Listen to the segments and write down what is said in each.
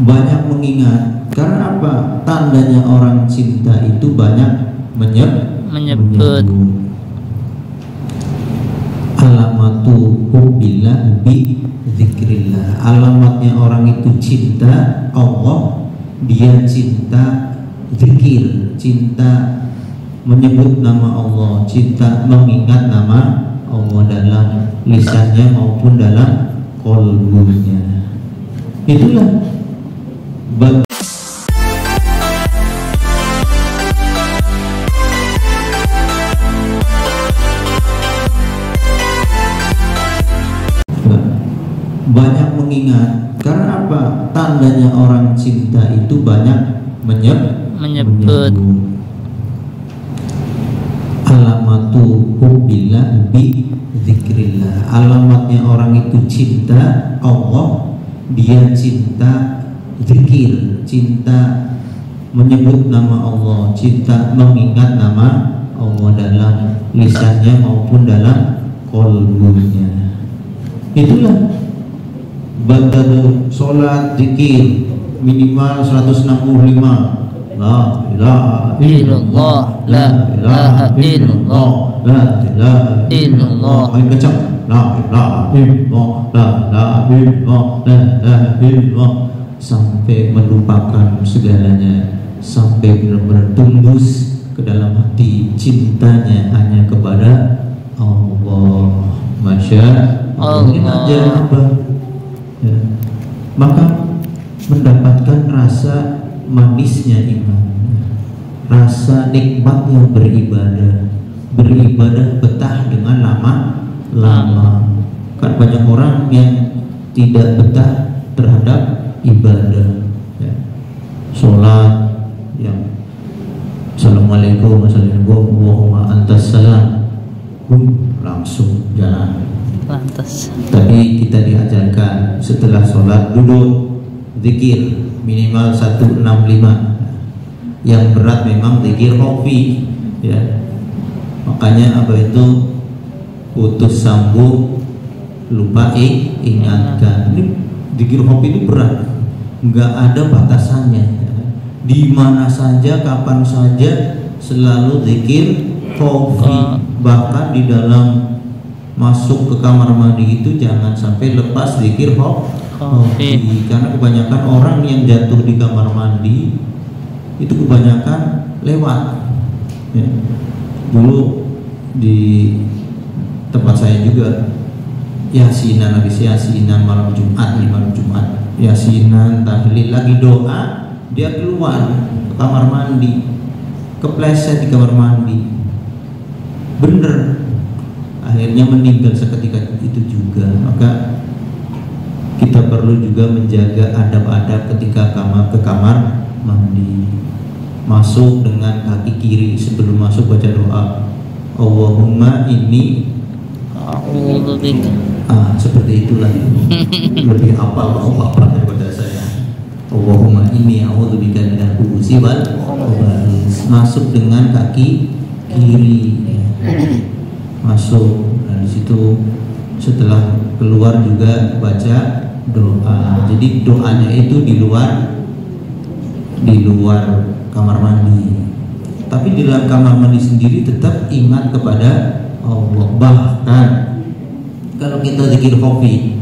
banyak mengingat. Karena apa? Tandanya orang cinta itu banyak menyebut. Alamatu hubbillah bi dzikrillah. Alamatnya orang itu cinta Allah, dia cinta zikir, cinta menyebut nama Allah, cinta mengingat nama Allah dalam lisannya maupun dalam qalbunya. Itulah banyak mengingat. Karena apa? Tandanya orang cinta itu banyak menyebut. Alamatu hubbillah bi dzikrillah. Alamatnya orang itu cinta Allah, dia cinta zikir, cinta menyebut nama Allah, cinta mengingat nama Allah dalam lisannya maupun dalam qalbunya. Itulah badal sholat zikir minimal 165. La ilaha illallah, la ilaha illallah, la ilaha illallah. Main kencang. La ilaha illallah, la ilaha illallah, la ilaha illallah, sampai melupakan segalanya, sampai benar-benar tembus ke dalam hati cintanya hanya kepada Allah. Masya Allah. Ini aja apa? Ya. Maka mendapatkan rasa manisnya iman, rasa nikmatnya beribadah betah dengan lama. Kan banyak orang yang tidak betah terhadap ibadah, ya. Sholat yang assalamualaikum Allahumma antas salam, langsung jalan. Lantas. Tadi kita diajarkan setelah sholat duduk zikir minimal 165. Yang berat memang zikir hofi, ya. Makanya apa itu putus sambung lupa ingatkan. Ini zikir hofi itu berat, nggak ada batasannya, ya. Di mana saja kapan saja selalu zikir hofi. Bahkan di dalam masuk ke kamar mandi itu jangan sampai lepas zikir hofi. Karena kebanyakan orang yang jatuh di kamar mandi itu kebanyakan lewat, ya. Dulu di tempat saya juga yasinan, habis yasinan malam Jumat, yasinan, tahlil, lagi doa, dia keluar ke kamar mandi, kepleset di kamar mandi, bener, akhirnya meninggal seketika itu juga. Maka kita perlu juga menjaga adab-adab ketika ke kamar mandi. Masuk dengan kaki kiri, sebelum masuk baca doa Allahumma inni seperti itulah. Lebih hafal daripada saya. Allahumma inni a'udzubika minal khubuthi wal khaba'is. Masuk dengan kaki kiri, masuk. Nah, di situ setelah keluar juga baca doa. Jadi doanya itu di luar kamar mandi. Tapi di dalam kamar mandi sendiri tetap ingat kepada Allah. Bahkan kalau kita zikir hofi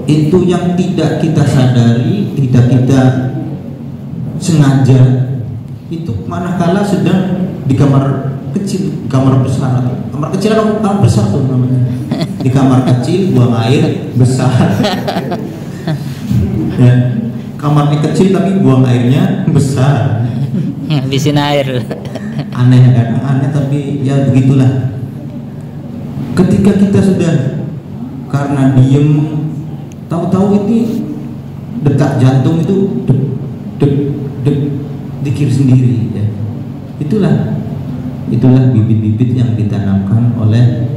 itu yang tidak kita sadari, tidak kita sengaja, itu manakala sedang di kamar kecil, kamar besar, kamar kecil atau kamar besar tuh namanya. Di kamar kecil buang air besar. Ya, kamarnya kecil tapi buang airnya besar. Habisin air. Aneh kan? Aneh tapi ya begitulah. Ketika kita sudah karena diem, tahu-tahu ini detak jantung itu dek dikir sendiri, ya. Itulah bibit-bibit yang ditanamkan oleh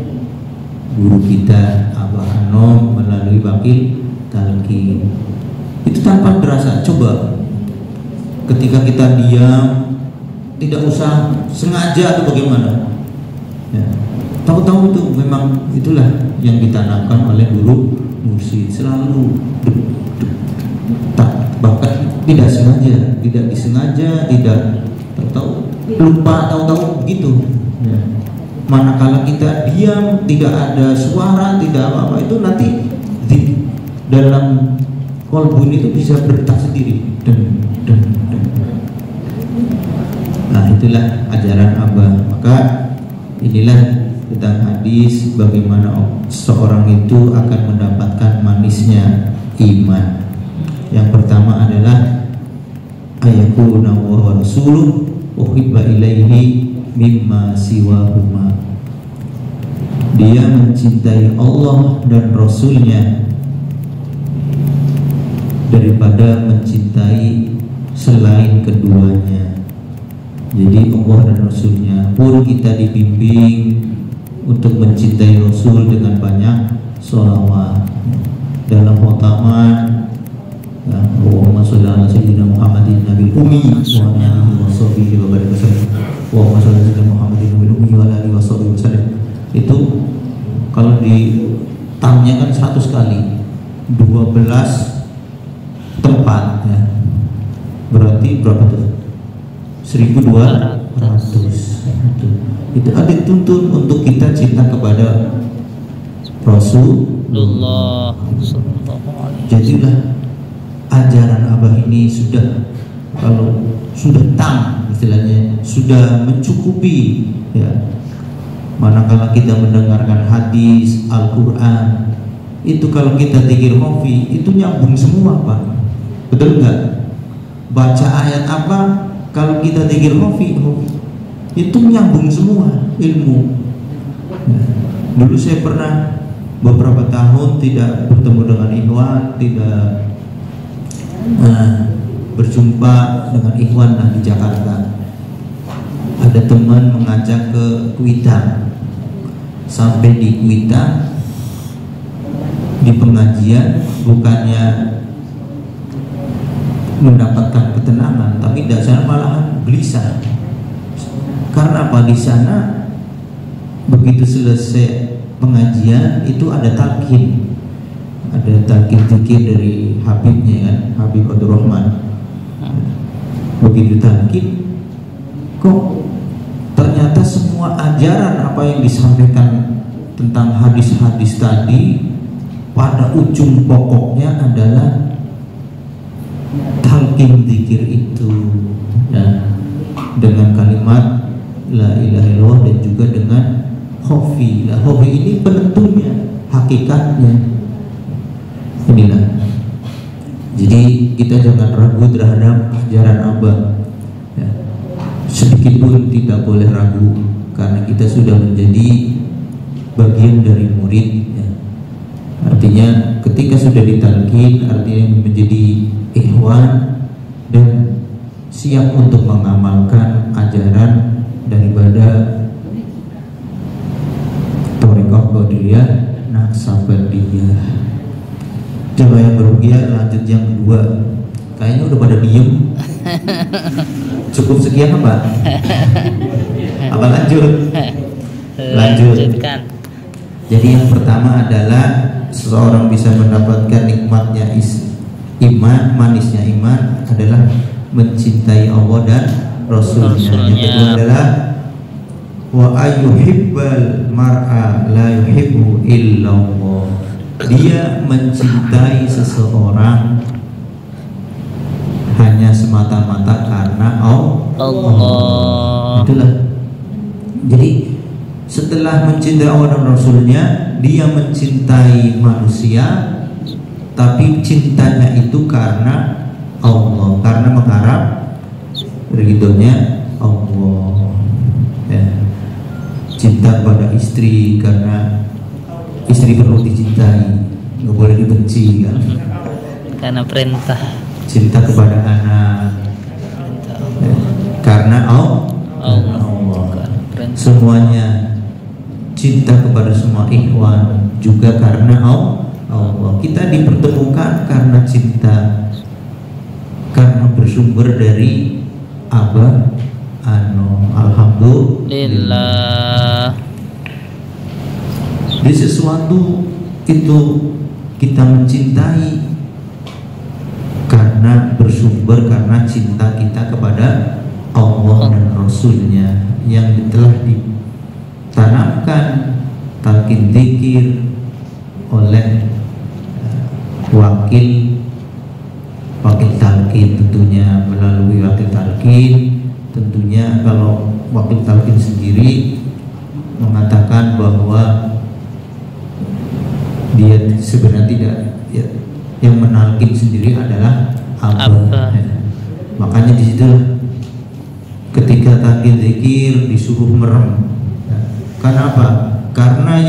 guru kita Abah Hanom melalui Bakil Talqin. Itu tanpa terasa. Coba ketika kita diam, tidak usah sengaja atau bagaimana, ya. Tahu-tahu itu memang itulah yang ditanamkan oleh guru mursyid, selalu tak. Bahkan tidak sengaja, tidak disengaja, tidak tahu lupa, tahu-tahu gitu. Ya. Manakala kita diam, tidak ada suara, tidak apa-apa, itu nanti di dalam kolbun itu bisa berdetak sendiri. Nah, itulah ajaran Abah. Maka inilah tentang hadis bagaimana seorang itu akan mendapatkan manisnya iman. Yang pertama adalah ayakuna wa rasuluh uhibba ilaihi mimma siwahuma. Dia mencintai Allah dan Rasulnya daripada mencintai selain keduanya. Jadi Allah dan Rasulnya pun kita dibimbing untuk mencintai Rasul dengan banyak sholawat. Dalam khataman ya, Allahumma sholli ala sayyidina Muhammadin nabil ummi wa ala alihi wa sahbihi wa barik wasallam. Allahumma sholli ala sayyidina Muhammadin nabil ummi wa ala alihi wa sahbihi wasallam. Itu kalau ditamnya kan 100 kali 12 tempat ya. Berarti berapa tuh? 1200. Itu ada dituntut untuk kita cinta kepada Rasulullah. Jadilah ajaran Abah ini sudah, kalau sudah tam istilahnya, sudah mencukupi ya. Manakala kita mendengarkan hadis Al-Quran, itu kalau kita zikir hofi itu nyambung semua Pak, betul enggak? Baca ayat apa, kalau kita zikir hofi itu nyambung semua ilmu. Dulu saya pernah beberapa tahun tidak bertemu dengan ikhwan, tidak berjumpa dengan ikhwan di Jakarta. Ada teman mengajak ke Kuitang. Sampai di Kuitang, di pengajian bukannya mendapatkan ketenangan, tapi di sana malahan gelisah. Karena apa? Di sana begitu selesai pengajian itu ada talqin, ada talqin zikir dari Habibnya kan, Habib Abdurrahman. Begitu talqin, kok ternyata semua ajaran apa yang disampaikan tentang hadis-hadis tadi pada ujung pokoknya adalah talqin zikir itu ya, dengan kalimat la ilaha illallah dan juga dengan khofi. Nah, khofi ini penentunya, hakikatnya. Inilah. Jadi kita jangan ragu terhadap ajaran Abah ya. Sedikit pun tidak boleh ragu, karena kita sudah menjadi bagian dari murid ya. Artinya ketika sudah ditalqin, artinya menjadi ikhwan dan siap untuk mengamalkan ajaran daripada Thariqah Qadiriyah Naqsabandiyah. Coba yang berugia lanjut yang kedua. Kayaknya udah pada diem. Cukup sekian apa? Apa lanjut? Lanjutkan. Jadi yang pertama adalah seseorang bisa mendapatkan nikmatnya iman, manisnya iman adalah mencintai Allah dan Rasulnya. Yang kedua adalah wa ayyuhibbal mar'a la yuhibbu illallah. Dia mencintai seseorang hanya semata-mata karena Allah. Itulah. Jadi setelah mencintai Allah dan Rasulnya, dia mencintai manusia, tapi cintanya itu karena Allah, karena mengharap ridhonya Allah ya. Cinta pada istri karena istri perlu dicintai, nggak boleh dibenci kan, karena perintah. Cinta kepada anak ya, karena Allah. Semuanya cinta kepada semua ikhwan juga karena Allah. Kita dipertemukan karena cinta, karena bersumber dari Abah alhamdulillah. Di sesuatu itu kita mencintai karena karena bersumber karena cinta kita kepada Allah dan Rasulnya yang telah ditanamkan talqin zikir oleh wakil talqin, tentunya melalui wakil talqin. Tentunya kalau wakil talqin sendiri mengatakan bahwa dia sebenarnya tidak ya, yang menalkin sendiri adalah Abah. Makanya di situ ketika talqin zikir disuruh merem. Kenapa? Karena